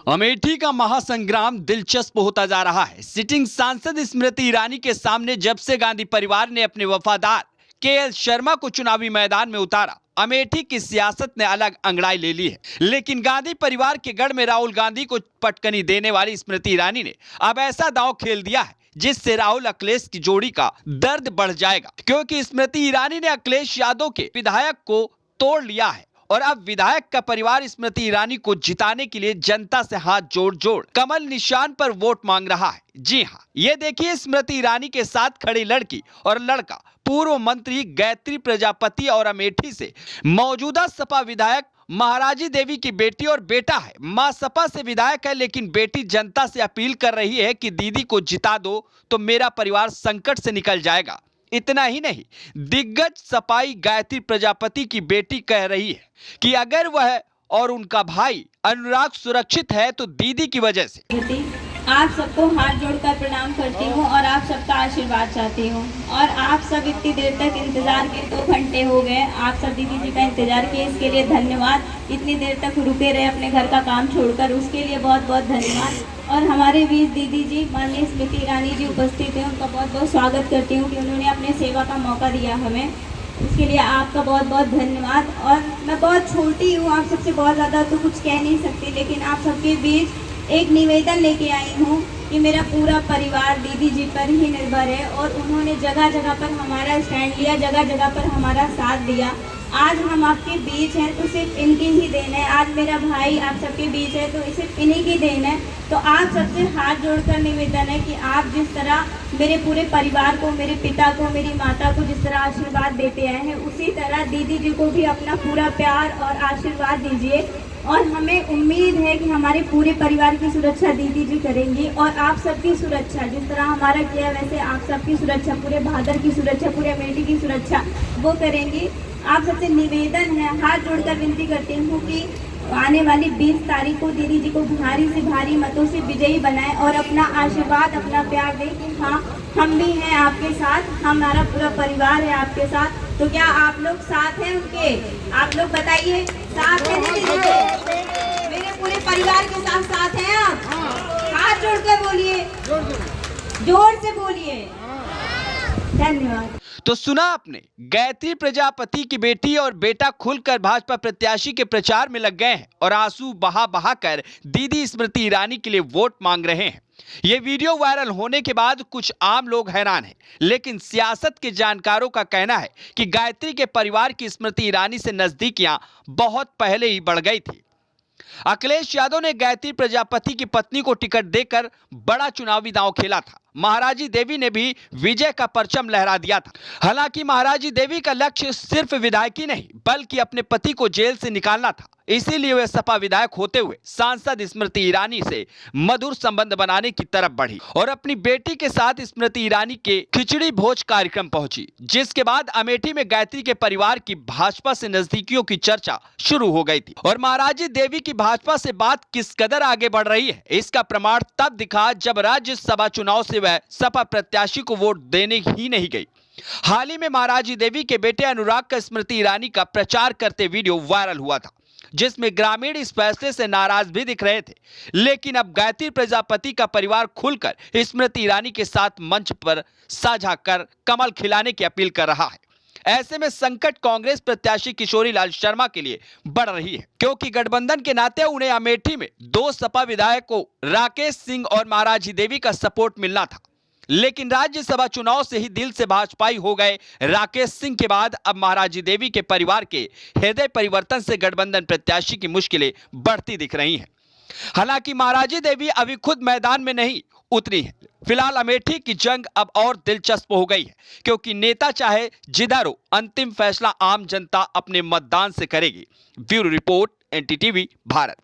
अमेठी का महासंग्राम दिलचस्प होता जा रहा है। सिटिंग सांसद स्मृति ईरानी के सामने जब से गांधी परिवार ने अपने वफादार केएल शर्मा को चुनावी मैदान में उतारा, अमेठी की सियासत ने अलग अंगड़ाई ले ली है। लेकिन गांधी परिवार के गढ़ में राहुल गांधी को पटकनी देने वाली स्मृति ईरानी ने अब ऐसा दांव खेल दिया है जिससे राहुल अखिलेश की जोड़ी का दर्द बढ़ जाएगा, क्योंकि स्मृति ईरानी ने अखिलेश यादव के विधायक को तोड़ लिया है और अब विधायक का परिवार स्मृति ईरानी को जिताने के लिए जनता से हाथ जोड़ जोड़ कमल निशान पर वोट मांग रहा है। जी हां, ये देखिए स्मृति ईरानी के साथ खड़ी लड़की और लड़का पूर्व मंत्री गायत्री प्रजापति और अमेठी से मौजूदा सपा विधायक महाराजी देवी की बेटी और बेटा है। मां सपा से विधायक है, लेकिन बेटी जनता से अपील कर रही है कि दीदी को जिता दो तो मेरा परिवार संकट से निकल जाएगा। इतना ही नहीं, दिग्गज सपाई गायत्री प्रजापति की बेटी कह रही है कि अगर वह और उनका भाई अनुराग सुरक्षित है तो दीदी की वजह से। आप सबको हाथ जोड़कर प्रणाम करती हूँ और आप सबका आशीर्वाद चाहती हूँ। और आप सब इतनी देर तक इंतजार के 2 घंटे हो गए, आप सब दीदी जी का इंतजार किए, इसके लिए धन्यवाद। इतनी देर तक रुके रहे अपने घर का काम छोड़कर, उसके लिए बहुत बहुत धन्यवाद। और हमारे बीच दीदी जी माननीय स्मृति ईरानी जी उपस्थित हैं, उनका बहुत बहुत स्वागत करती हूँ कि उन्होंने अपने सेवा का मौका दिया हमें, उसके लिए आपका बहुत बहुत धन्यवाद। और मैं बहुत छोटी हूँ, आप सबसे बहुत ज़्यादा तो कुछ कह नहीं सकती, लेकिन आप सबके बीच एक निवेदन लेके आई हूँ कि मेरा पूरा परिवार दीदी जी पर ही निर्भर है और उन्होंने जगह जगह पर हमारा स्टैंड लिया, जगह जगह पर हमारा साथ दिया। आज हम आपके बीच हैं तो सिर्फ इनकी ही देन है। आज मेरा भाई आप सबके बीच है तो सिर्फ इन्हीं की देन है। तो आप सबसे हाथ जोड़कर निवेदन है कि आप जिस तरह मेरे पूरे परिवार को, मेरे पिता को, मेरी माता को जिस तरह आशीर्वाद देते आए हैं, उसी तरह दीदी जी को भी अपना पूरा प्यार और आशीर्वाद दीजिए। और हमें उम्मीद है कि हमारे पूरे परिवार की सुरक्षा दीदी जी करेंगी और आप सबकी सुरक्षा जिस तरह हमारा किया वैसे आप सबकी सुरक्षा, पूरे भादर की सुरक्षा, पूरे अमेठी की सुरक्षा वो करेंगी। आप सबसे निवेदन है, हाथ जोड़कर विनती करती हूँ कि आने वाली 20 तारीख को दीदी जी को भारी से भारी मतों से विजयी बनाएं और अपना आशीर्वाद, अपना प्यार दें कि हाँ हम भी हैं आपके साथ, हमारा पूरा परिवार है आपके साथ। तो क्या आप लोग साथ हैं उनके? आप लोग बताइए, साथ हैं दीदी जी? मेरे पूरे परिवार के साथ साथ हैं आप? हाथ जोड़कर बोलिए, जोर से बोलिए। धन्यवाद। तो सुना आपने, गायत्री प्रजापति की बेटी और बेटा खुलकर भाजपा प्रत्याशी के प्रचार में लग गए हैं और आंसू बहा बहा कर दीदी स्मृति ईरानी के लिए वोट मांग रहे हैं। ये वीडियो वायरल होने के बाद कुछ आम लोग हैरान हैं, लेकिन सियासत के जानकारों का कहना है कि गायत्री के परिवार की स्मृति ईरानी से नजदीकियां बहुत पहले ही बढ़ गई थी। अखिलेश यादव ने गायत्री प्रजापति की पत्नी को टिकट देकर बड़ा चुनावी दांव खेला था। महाराजी देवी ने भी विजय का परचम लहरा दिया था। हालांकि महाराजी देवी का लक्ष्य सिर्फ विधायकी नहीं बल्कि अपने पति को जेल से निकालना था, इसीलिए वे सपा विधायक होते हुए सांसद स्मृति ईरानी से मधुर संबंध बनाने की तरफ बढ़ी और अपनी बेटी के साथ स्मृति ईरानी के खिचड़ी भोज कार्यक्रम पहुंची, जिसके बाद अमेठी में गायत्री के परिवार की भाजपा से नजदीकियों की चर्चा शुरू हो गई थी। और महाराजी देवी की भाजपा से बात किस कदर आगे बढ़ रही है, इसका प्रमाण तब दिखा जब राज्यसभा चुनाव से वह सपा प्रत्याशी को वोट देने ही नहीं गई। हाल ही में महाराजी देवी के बेटे अनुराग का स्मृति ईरानी का प्रचार करते वीडियो वायरल हुआ था, जिसमें ग्रामीण इस फैसले से नाराज भी दिख रहे थे। लेकिन अब गायत्री प्रजापति का परिवार खुलकर स्मृति ईरानी के साथ मंच पर साझा कर कमल खिलाने की अपील कर रहा है। ऐसे में संकट कांग्रेस प्रत्याशी किशोरी लाल शर्मा के लिए बढ़ रही है, क्योंकि गठबंधन के नाते उन्हें अमेठी में 2 सपा विधायकों राकेश सिंह और महाराजी देवी का सपोर्ट मिलना था। लेकिन राज्यसभा चुनाव से ही दिल से भाजपाई हो गए राकेश सिंह के बाद अब महाराजी देवी के परिवार के हृदय परिवर्तन से गठबंधन प्रत्याशी की मुश्किलें बढ़ती दिख रही हैं। हालांकि महाराजी देवी अभी खुद मैदान में नहीं उतरी है। फिलहाल अमेठी की जंग अब और दिलचस्प हो गई है, क्योंकि नेता चाहे जिधर हो, अंतिम फैसला आम जनता अपने मतदान से करेगी। Bureau report, NTTV Bharat.